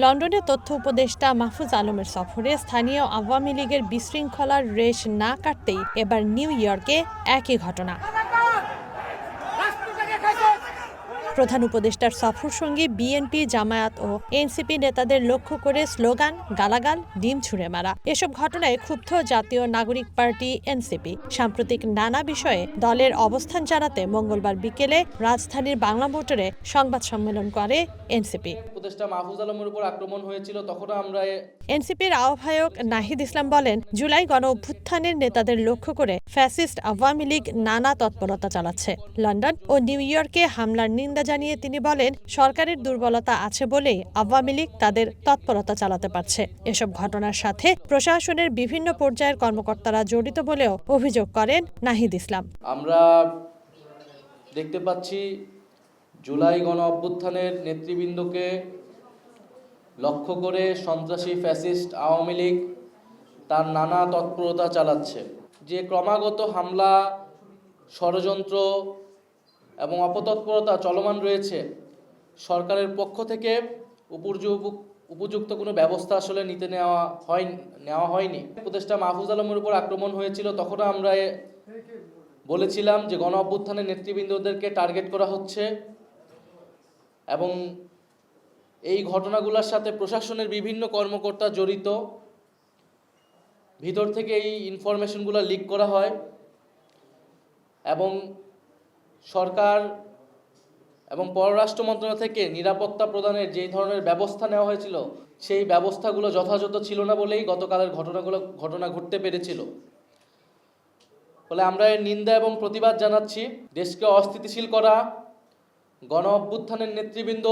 লন্ডনে তথ্য উপদেষ্টা মাহফুজ আলমের সফরে স্থানীয় আওয়ামী লীগের বিশৃঙ্খলার রেশ না কাটতেই এবার নিউ ইয়র্কে একই ঘটনা। প্রধান উপদেষ্টার সফরসঙ্গী বিএনপি, জামায়াত ও এনসিপি নেতাদের লক্ষ্য করে স্লোগান, গালাগাল, ডিম ছুঁড়ে মারা। এসব ঘটনায় ক্ষুব্ধ জাতীয় নাগরিক পার্টি এনসিপি। সাম্প্রতিক নানা বিষয়ে দলের অবস্থান জানাতে মঙ্গলবার বিকেলে রাজধানীর বাংলা মোটরে সংবাদ সম্মেলন করে এনসিপি। উপদেষ্টা মাহফুজ আলমের উপর আক্রমণ হয়েছিল, তখন আমরা এনসিপির আহ্বায়ক নাহিদ ইসলাম বলেন, জুলাই গণ অভ্যুত্থানের নেতাদের লক্ষ্য করে ফ্যাসিস্ট আওয়ামী লীগ নানা তৎপরতা চালাচ্ছে। লন্ডন ও নিউ ইয়র্কে হামলার নিন্দা জানিয়ে তিনি বলেন, সরকারের দুর্বলতা আছে বলেই আওয়ামী লীগ তাদের তৎপরতা চালাতে পারছে। এসব ঘটনার সাথে প্রশাসনের বিভিন্ন পর্যায়ের কর্মকর্তারা জড়িত বলেও অভিযোগ করেন নাহিদ ইসলাম। আমরা দেখতে পাচ্ছি জুলাই গণ অভ্যুত্থানের নেতৃবৃন্দকে লক্ষ্য করে সন্ত্রাসী ফ্যাসিস্ট আওয়ামী লীগ তার নানা তৎপরতা চালাচ্ছে। যে ক্রমাগত হামলা, ষড়যন্ত্র এবং অপতৎপরতা চলমান রয়েছে, সরকারের পক্ষ থেকে উপযুক্ত কোনো ব্যবস্থা আসলে নেওয়া হয়নি। উপদেষ্টা মাহফুজ আলমের উপর আক্রমণ হয়েছিল, তখন আমরা বলেছিলাম যে গণ অভ্যুত্থানের নেতৃবৃন্দদেরকে টার্গেট করা হচ্ছে এবং এই ঘটনাগুলোর সাথে প্রশাসনের বিভিন্ন কর্মকর্তা জড়িত। ভিতর থেকে এই ইনফরমেশনগুলো লিক করা হয় এবং সরকার এবং পররাষ্ট্র মন্ত্রণালয় থেকে নিরাপত্তা প্রদানের যেই ধরনের ব্যবস্থা নেওয়া হয়েছিল, সেই ব্যবস্থাগুলো যথাযথ ছিল না বলেই গতকালের ঘটনা ঘটতে পেরেছিল। ফলে আমরা এর নিন্দা এবং প্রতিবাদ জানাচ্ছি। দেশকে অস্থিতিশীল করা, গণ অভ্যুত্থানের নেতৃবৃন্দ,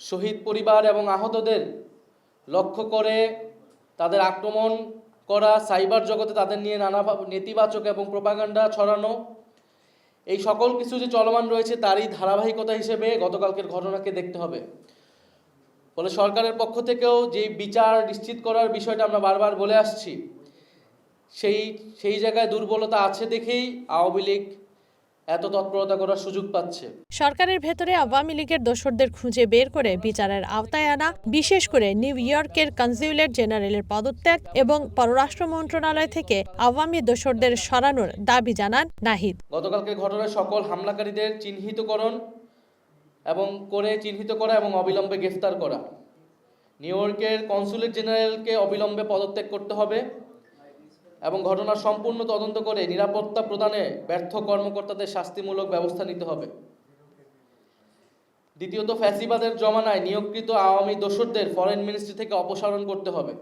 শহীদ পরিবার এবং আহতদের লক্ষ্য করে তাদের আক্রমণ করা, সাইবার জগতে তাদের নিয়ে নানা নেতিবাচক এবং প্রোপাগান্ডা ছড়ানো, এই সকল কিছু যে চলমান রয়েছে তারই ধারাবাহিকতা হিসেবে গতকালকের ঘটনাকে দেখতে হবে। ফলে সরকারের পক্ষ থেকেও যে বিচার নিশ্চিত করার বিষয়টা আমরা বারবার বলে আসছি, সেই জায়গায় দুর্বলতা আছে দেখেই আওয়ামী লীগ এত তৎপরতা করার সুযোগ পাচ্ছে। সরকারের ভেতরে আওয়ামী লীগের দোসরদের খুঁজে বের করে বিচারের আওতায় আনা, বিশেষ করে নিউ ইয়র্কের কনস্যুলেট জেনারেলের পদত্যাগ এবং পররাষ্ট্র মন্ত্রণালয় থেকে আওয়ামী দোসরদের সরানোর দাবি জানান নাহিদ। গতকালকে ঘটনায় সকল হামলাকারীদের চিহ্নিত করা এবং অবিলম্বে গ্রেফতার করা। নিউ ইয়র্কের কনস্যুলেট জেনারেলকে অবিলম্বে পদত্যাগ করতে হবে এবং ঘটনার সম্পূর্ণ তদন্ত করে নিরাপত্তা প্রদানে ব্যর্থ কর্মকর্তাদের শাস্তিমূলক ব্যবস্থা নিতে হবে। দ্বিতীয়ত, ফ্যাসিবাদের জমানায় নিয়োগকৃত আওয়ামী দোসরদের ফরেন মিনিস্ট্রি থেকে অপসারণ করতে হবে।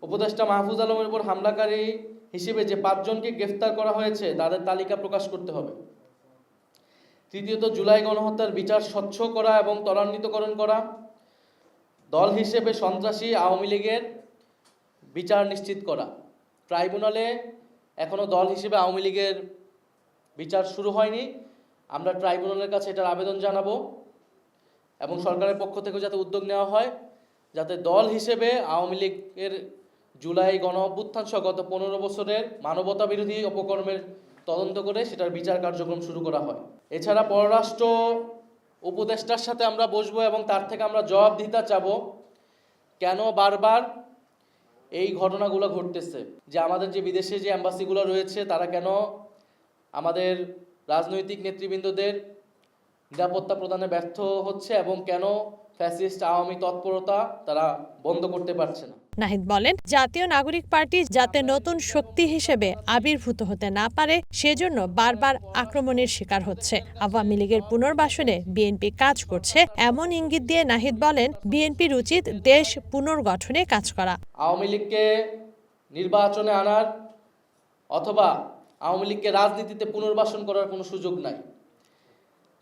উপদেষ্টা মাহফুজ আলমের উপর হামলাকারী হিসেবে যে 5 জনকে গ্রেফতার করা হয়েছে তাদের তালিকা প্রকাশ করতে হবে। তৃতীয়ত, জুলাই গণহত্যার বিচার স্বচ্ছ করা এবং ত্বরান্বিতকরণ করা। দল হিসেবে সন্ত্রাসী আওয়ামী লীগের বিচার নিশ্চিত করা। ট্রাইব্যুনালে এখনও দল হিসেবে আওয়ামী লীগের বিচার শুরু হয়নি। আমরা ট্রাইব্যুনালের কাছে এটার আবেদন জানাবো এবং সরকারের পক্ষ থেকে যাতে উদ্যোগ নেওয়া হয়, যাতে দল হিসেবে আওয়ামী লীগের জুলাই গণ অভ্যুত্থান সহ গত 15 বছরের মানবতা বিরোধী অপকর্মের তদন্ত করে সেটার বিচার কার্যক্রম শুরু করা হয়। এছাড়া পররাষ্ট্র উপদেষ্টার সাথে আমরা বসবো এবং তার থেকে আমরা জবাবদিহিতা চাবো, কেন বারবার এই ঘটনাগুলো ঘটতেছে, যে আমাদের যে বিদেশে যে অ্যাম্বাসিগুলো রয়েছে তারা কেন আমাদের রাজনৈতিক নেতৃবৃন্দদের নিরাপত্তা প্রদানে ব্যর্থ হচ্ছে এবং কেন ফ্যাসিস্ট আওয়ামী তৎপরতা তারা বন্ধ করতে পারছে না। নাহিদ বলেন, জাতীয় নাগরিক পার্টি যাতে নতুন শক্তি হিসেবে আবির্ভূত হতে না পারে সেজন্য বারবার আক্রমণের শিকার হচ্ছে। আওয়ামী লীগের পুনর্বাসনে বিএনপি কাজ করছে এমন ইঙ্গিত দিয়ে নাহিদ বলেন, বিএনপির উচিত দেশ পুনর্গঠনে কাজ করা। আওয়ামী লীগকে নির্বাচনে আনার অথবা আওয়ামী লীগকে রাজনীতিতে পুনর্বাসন করার কোনো সুযোগ নাই।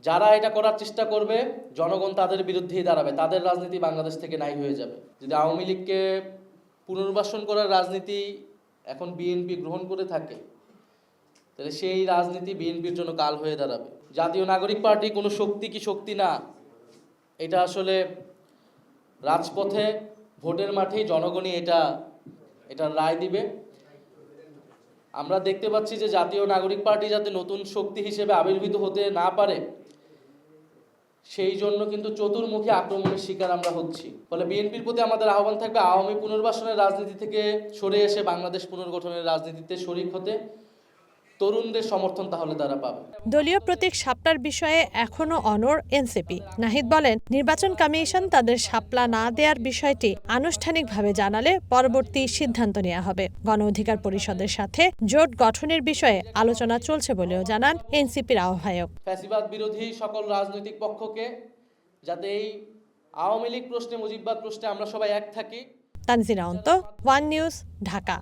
যারা এটা করার চেষ্টা করবে জনগণ তাদের বিরুদ্ধেই দাঁড়াবে, তাদের রাজনীতি বাংলাদেশ থেকে নাই হয়ে যাবে। যদি আওয়ামী লীগকে পুনর্বাসন করার রাজনীতি এখন বিএনপি গ্রহণ করে থাকে, তাহলে সেই রাজনীতি বিএনপির জন্য কাল হয়ে দাঁড়াবে। জাতীয় নাগরিক পার্টি কোনো শক্তি কি শক্তি না, এটা আসলে রাজপথে ভোটের মাঠেই জনগণই এটা রায় দিবে। আমরা দেখতে পাচ্ছি যে জাতীয় নাগরিক পার্টি যাতে নতুন শক্তি হিসেবে আবির্ভূত হতে না পারে সেই জন্য কিন্তু চতুর্মুখী আক্রমণের শিকার আমরা হচ্ছি। ফলে বিএনপির প্রতি আমাদের আহ্বান থাকবে আওয়ামী পুনর্বাসনের রাজনীতি থেকে সরে এসে বাংলাদেশ পুনর্গঠনের রাজনীতিতে শরিক হতে। তরুণদের সমর্থন তাহলে তারা পাবে। দলীয় প্রতীক শাপলার বিষয়ে এখনো অনড় এনসিপি। নাহিদ বলেন, নির্বাচন কমিশন তাদের শাপলা না দেওয়ার বিষয়টি আনুষ্ঠানিকভাবে জানালে পরবর্তী সিদ্ধান্ত নেওয়া হবে। গণ অধিকার পরিষদের সাথে জোট গঠনের বিষয়ে আলোচনা চলছে বলেও জানান এনসিপির আহ্বায়ক। ফ্যাসিবাদ বিরোধী সকল রাজনৈতিক পক্ষকে যাতে এই আওয়ামী লীগ প্রশ্নে, মুজিববাদ প্রশ্নে আমরা সবাই এক থাকি। তানজিরা অন্ত, ওয়ান নিউজ, ঢাকা।